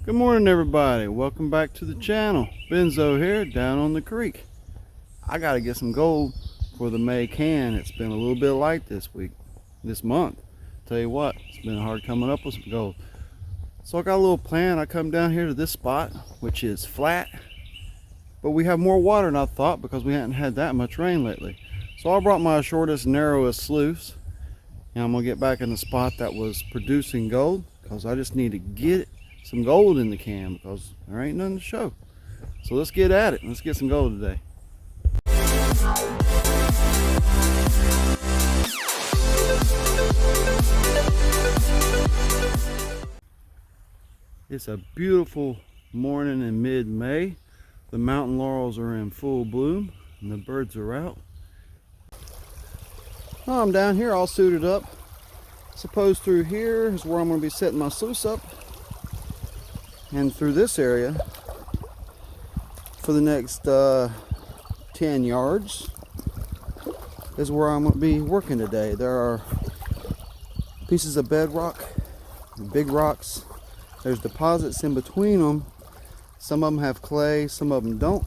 Good morning, everybody. Welcome back to the channel. Benzo here, down on the creek. I gotta get some gold for the May can. It's been a little bit light this month. Tell you what, it's been hard coming up with some gold. So I got a little plan. I come down here to this spot, which is flat, but we have more water than I thought because we hadn't had that much rain lately. So I brought my shortest, narrowest sluice, and I'm gonna get back in the spot that was producing gold because I just need to get some gold in the can because there ain't nothing to show. So let's get at it. Let's get some gold today. It's a beautiful morning in mid-May. The mountain laurels are in full bloom and the birds are out. Well, I'm down here all suited up. Suppose through here is where I'm going to be setting my sluice up. And through this area for the next 10 yards is where I'm going to be working today. There are pieces of bedrock, big rocks. There's deposits in between them. Some of them have clay, some of them don't.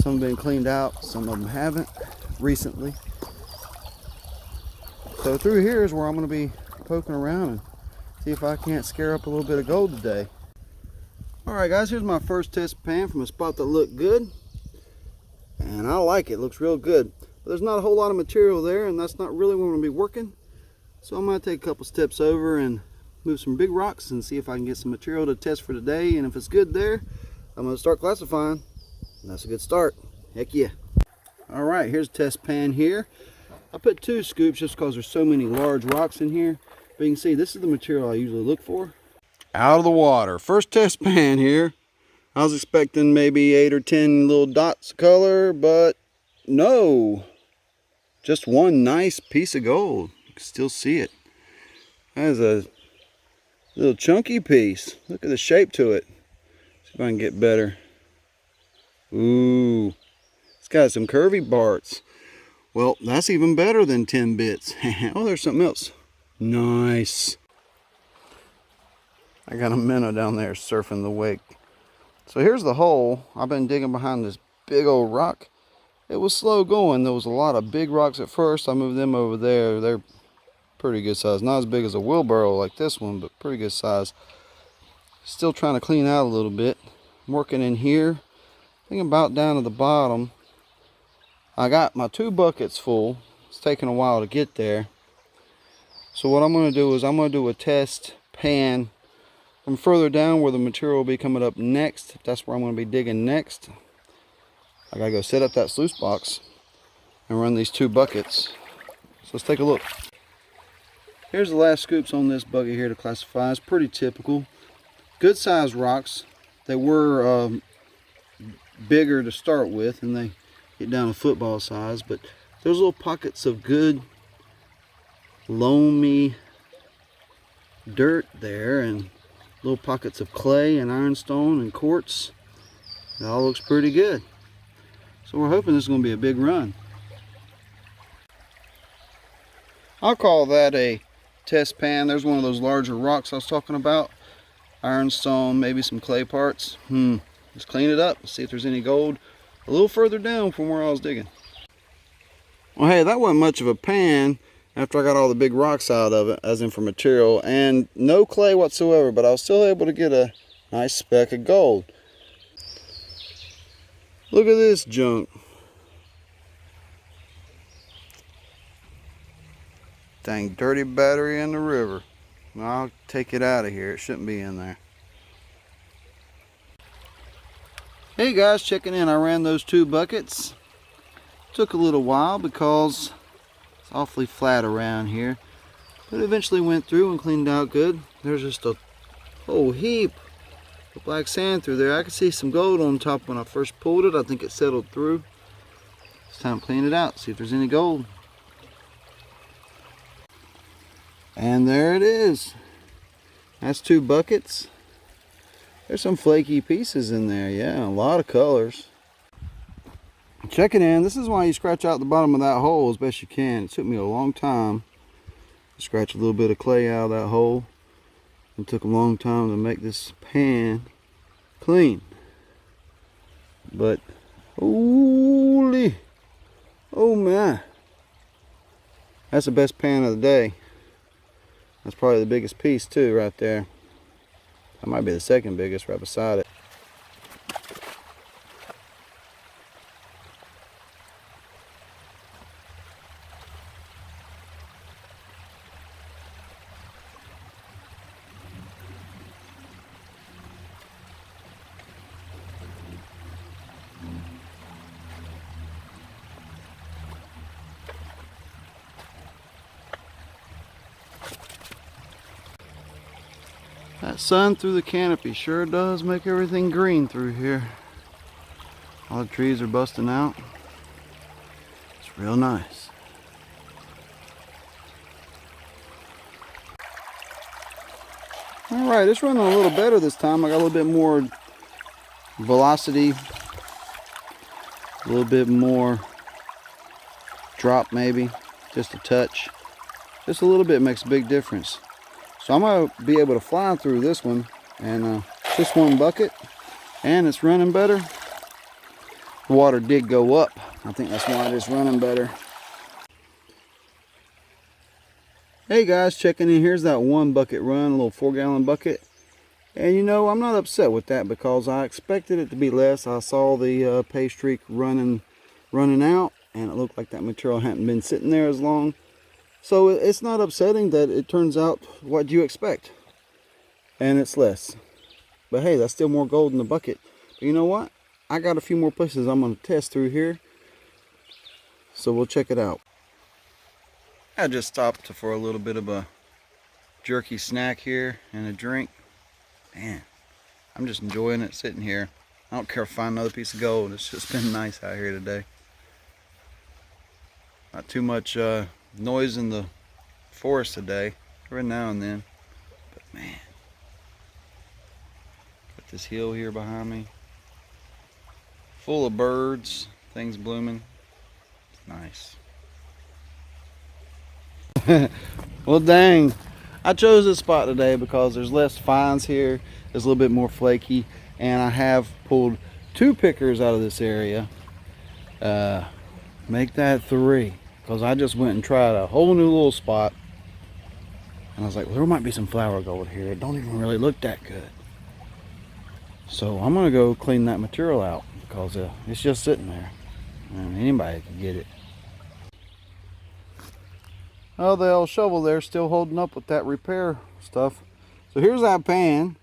Some have been cleaned out, some of them haven't recently. So through here is where I'm going to be poking around and see if I can't scare up a little bit of gold today. Alright guys, here's my first test pan from a spot that looked good. And I like it, looks real good. But there's not a whole lot of material there, and that's not really where I'm going to be working. So I'm going to take a couple steps over and move some big rocks and see if I can get some material to test for today. And if it's good there, I'm going to start classifying. And that's a good start. Heck yeah. Alright, here's a test pan here. I put 2 scoops just because there's so many large rocks in here. But you can see this is the material I usually look for. Out of the water. First test pan here. I was expecting maybe 8 or 10 little dots of color, but no. Just one nice piece of gold. You can still see it. That is a little chunky piece. Look at the shape to it. See if I can get better. Ooh. It's got some curvy parts. Well, that's even better than 10 bits. Oh, there's something else. Nice. I got a minnow down there surfing the wake. So here's the hole. I've been digging behind this big old rock. It was slow going. There was a lot of big rocks at first. I moved them over there. They're pretty good size. Not as big as a wheelbarrow like this one, but pretty good size. Still trying to clean out a little bit. I'm working in here. I think about down to the bottom. I got my 2 buckets full. It's taking a while to get there. So what I'm going to do is I'm going to do a test pan from further down where the material will be coming up next. That's where I'm going to be digging next. I got to go set up that sluice box and run these 2 buckets. So let's take a look. Here's the last scoops on this bucket here to classify. It's pretty typical. Good sized rocks. They were bigger to start with, and they get down to football size, but there's little pockets of good loamy dirt there, and little pockets of clay and ironstone and quartz. It all looks pretty good. So we're hoping this is going to be a big run. I'll call that a test pan. There's one of those larger rocks I was talking about. Ironstone, maybe some clay parts. Let's clean it up, see if there's any gold a little further down from where I was digging. Well, hey, that wasn't much of a pan after I got all the big rocks out of it, as in for material, and no clay whatsoever, but I was still able to get a nice speck of gold. Look at this junk. Dang dirty battery in the river. I'll take it out of here. It shouldn't be in there. Hey guys, checking in. I ran those 2 buckets. Took a little while because it's awfully flat around here, but eventually went through and cleaned out good. There's just a whole heap of black sand through there. I could see some gold on top when I first pulled it. I think it settled through. It's time to clean it out, see if there's any gold. And there it is. That's 2 buckets. There's some flaky pieces in there. Yeah, a lot of colors. Check it in. This is why you scratch out the bottom of that hole as best you can. It took me a long time to scratch a little bit of clay out of that hole. It took a long time to make this pan clean. But holy, oh man, that's the best pan of the day. That's probably the biggest piece too right there. That might be the second biggest right beside it. That sun through the canopy sure does make everything green through here. All the trees are busting out. It's real nice. Alright, it's running a little better this time. I got a little bit more velocity, a little bit more drop maybe, just a touch. Just a little bit makes a big difference. So I'm going to be able to fly through this one, and just one bucket, and it's running better. The water did go up. I think that's why it is running better. Hey guys, checking in. Here's that one bucket run, a little 4-gallon bucket. And you know, I'm not upset with that because I expected it to be less. I saw the pay streak running out, and it looked like that material hadn't been sitting there as long. So it's not upsetting that it turns out what you expect, and it's less. But hey, that's still more gold in the bucket. But you know what? I got a few more places I'm going to test through here, so we'll check it out. I just stopped for a little bit of a jerky snack here and a drink. Man, I'm just enjoying it sitting here. I don't care if I find another piece of gold. It's just been nice out here today. Not too much noise in the forest today, every now and then, but man, got this hill here behind me full of birds, things blooming. It's nice. Well dang, I chose this spot today because there's less fines here, it's a little bit more flaky, and I have pulled 2 pickers out of this area. Make that 3. Because I just went and tried a whole new little spot, and I was like, well, there might be some flower gold here. It don't even really look that good. So I'm gonna go clean that material out because it's just sitting there, and anybody can get it. Oh, the old shovel there still holding up with that repair stuff. So here's that pan,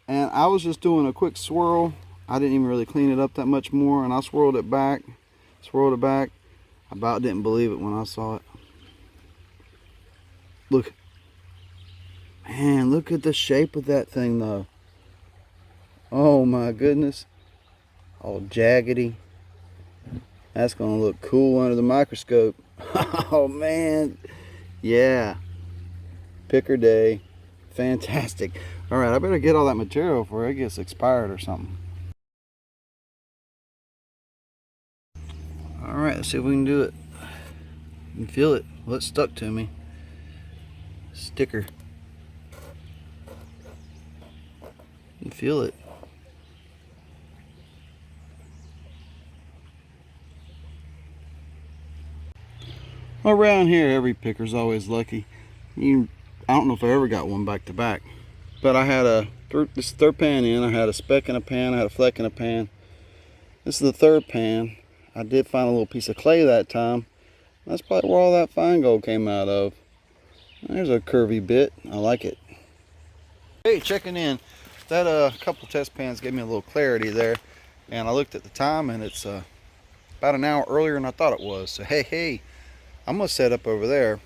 and I was just doing a quick swirl. I didn't even really clean it up that much more, and I swirled it back. I about didn't believe it when I saw it. Look. Man, look at the shape of that thing though. Oh my goodness. All jaggedy. That's going to look cool under the microscope. Oh man. Yeah. Picker day. Fantastic. Alright, I better get all that material before it gets expired or something. Alright, let's see if we can do it. You can feel it. Well, it stuck to me. Sticker. You can feel it. Around here, every picker's always lucky. I don't know if I ever got one back to back. But I had this third pan in. I had a speck in a pan. I had a fleck in a pan. This is the third pan. I did find a little piece of clay that time. That's probably where all that fine gold came out of. There's a curvy bit. I like it. Hey, checking in. That couple test pans gave me a little clarity there. And I looked at the time, and it's about an hour earlier than I thought it was. So hey, I'm going to set up over there.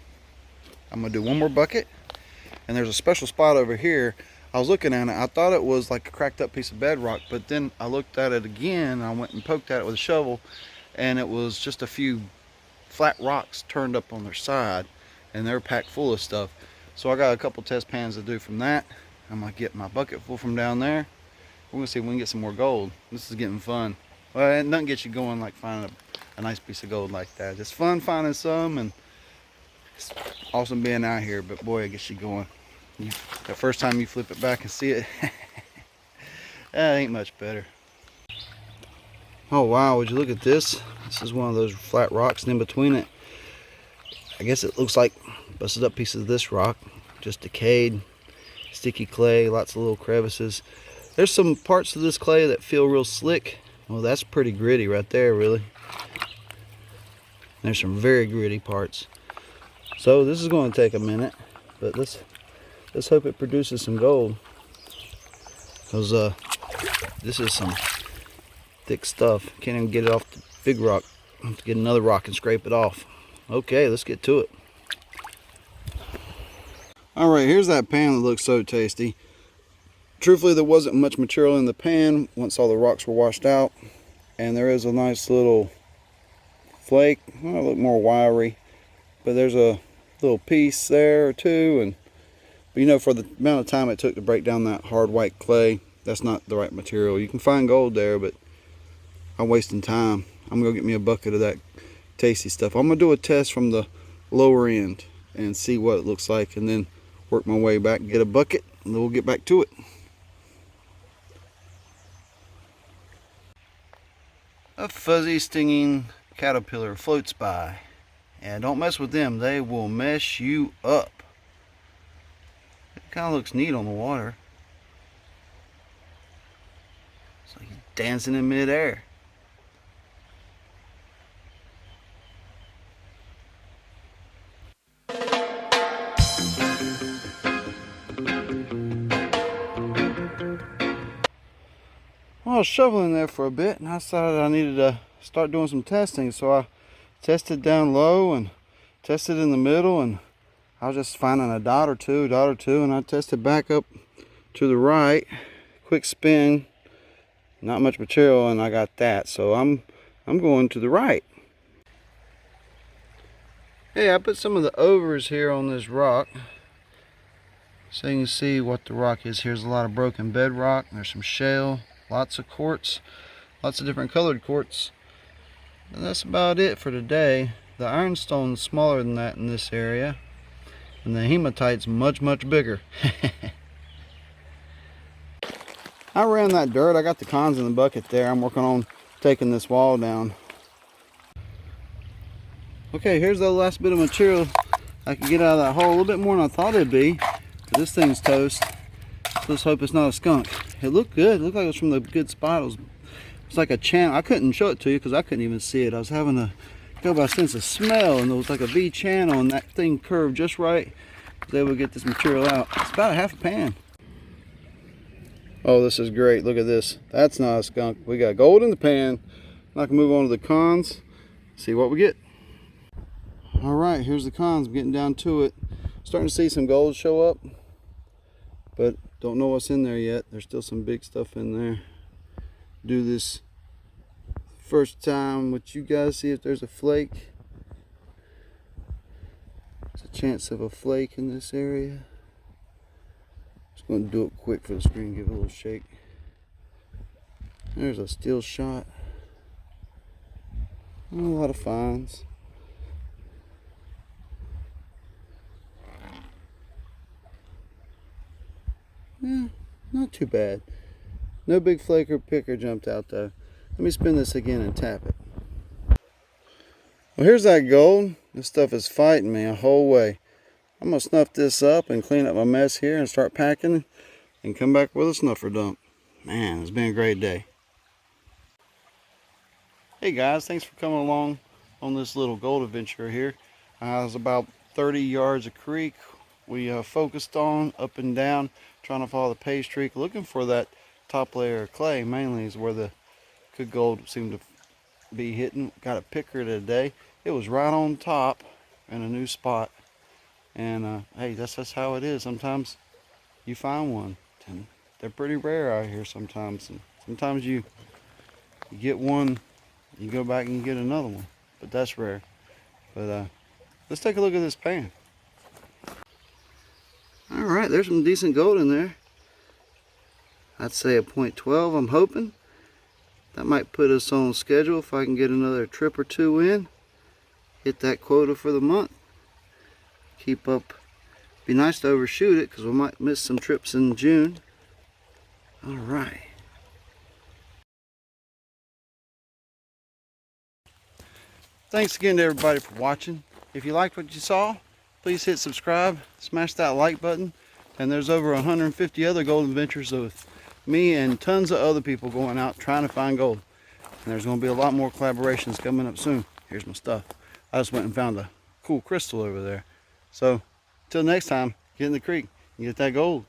I'm going to do one more bucket. And there's a special spot over here. I was looking at it. I thought it was like a cracked up piece of bedrock. But then I looked at it again. And I went and poked at it with a shovel. And it was just a few flat rocks turned up on their side. And they're packed full of stuff. So I got a couple test pans to do from that. I'm going to get my bucket full from down there. We're going to see if we can get some more gold. This is getting fun. Well, nothing gets you going like finding a nice piece of gold like that. It's fun finding some, and it's awesome being out here, but boy, it gets you going. The first time you flip it back and see it, that ain't much better. Oh wow, would you look at this? This is one of those flat rocks, and in between it, I guess it looks like busted up pieces of this rock, just decayed, sticky clay, lots of little crevices. There's some parts of this clay that feel real slick. Well, that's pretty gritty right there, really. There's some very gritty parts. So this is going to take a minute, but let's hope it produces some gold. Because this is some thick stuff. Can't even get it off the big rock. I have to get another rock and scrape it off. Okay, let's get to it. Alright, here's that pan that looks so tasty. Truthfully, there wasn't much material in the pan once all the rocks were washed out. And there is a nice little flake. Well, it look more wiry. But there's a little piece there or two. But you know, for the amount of time it took to break down that hard white clay, that's not the right material. You can find gold there, but I'm wasting time. I'm going to get me a bucket of that tasty stuff. I'm going to do a test from the lower end and see what it looks like, and then work my way back, get a bucket, and then we'll get back to it. A fuzzy, stinging caterpillar floats by. And don't mess with them, they will mess you up. It kind of looks neat on the water. It's like he's dancing in midair. Well, I was shoveling there for a bit, and I decided I needed to start doing some testing. So I tested down low and tested in the middle, and I was just finding a dot or two, and I tested back up to the right. Quick spin, not much material, and I got that. So I'm going to the right. Hey, I put some of the overs here on this rock, so you can see what the rock is. Here's a lot of broken bedrock. There's some shale. Lots of quartz, lots of different colored quartz. And that's about it for today. The ironstone's smaller than that in this area, and the hematite's much bigger. I ran that dirt. I got the cons in the bucket there. I'm working on taking this wall down. Okay, here's the last bit of material I can get out of that hole. A little bit more than I thought it'd be. This thing's toast. Let's hope it's not a skunk. It looked good. It looked like it was from the good spot. It was like a channel. I couldn't show it to you because I couldn't even see it. I was having to go by sense of smell, and there was like a V channel, and that thing curved just right. I was able to get this material out. It's about a half a pan. Oh, this is great. Look at this. That's not a skunk. We got gold in the pan. Now I can move on to the cons. See what we get. All right, here's the cons. I'm getting down to it. Starting to see some gold show up, but don't know what's in there yet. There's still some big stuff in there. Do this first time with you guys, see if there's a flake. There's a chance of a flake in this area. Just going to do it quick for the screen, give it a little shake. There's a steel shot. A lot of finds. Yeah, not too bad. No big flake or picker jumped out though. Let me spin this again and tap it. Well, here's that gold. This stuff is fighting me a whole way. I'm going to snuff this up and clean up my mess here and start packing and come back with a snuffer dump. Man, it's been a great day. Hey guys, thanks for coming along on this little gold adventure here. It was about 30 yards of creek. We focused on up and down, trying to follow the pay streak, looking for that top layer of clay. Mainly is where the good gold seemed to be hitting. Got a picker today. It was right on top in a new spot. And hey, that's just how it is. Sometimes you find one, and they're pretty rare out here sometimes. And sometimes you get one, you go back and you get another one, but that's rare. But let's take a look at this pan. All right, there's some decent gold in there. I'd say a 0.12, I'm hoping. That might put us on schedule if I can get another trip or two in. Hit that quota for the month. Keep up Be nice to overshoot it because we might miss some trips in June. All right. Thanks again to everybody for watching. If you liked what you saw, please hit subscribe, smash that like button, and there's over 150 other gold adventures with me and tons of other people going out trying to find gold. And there's going to be a lot more collaborations coming up soon. Here's my stuff. I just went and found a cool crystal over there. So, until next time, get in the creek and get that gold.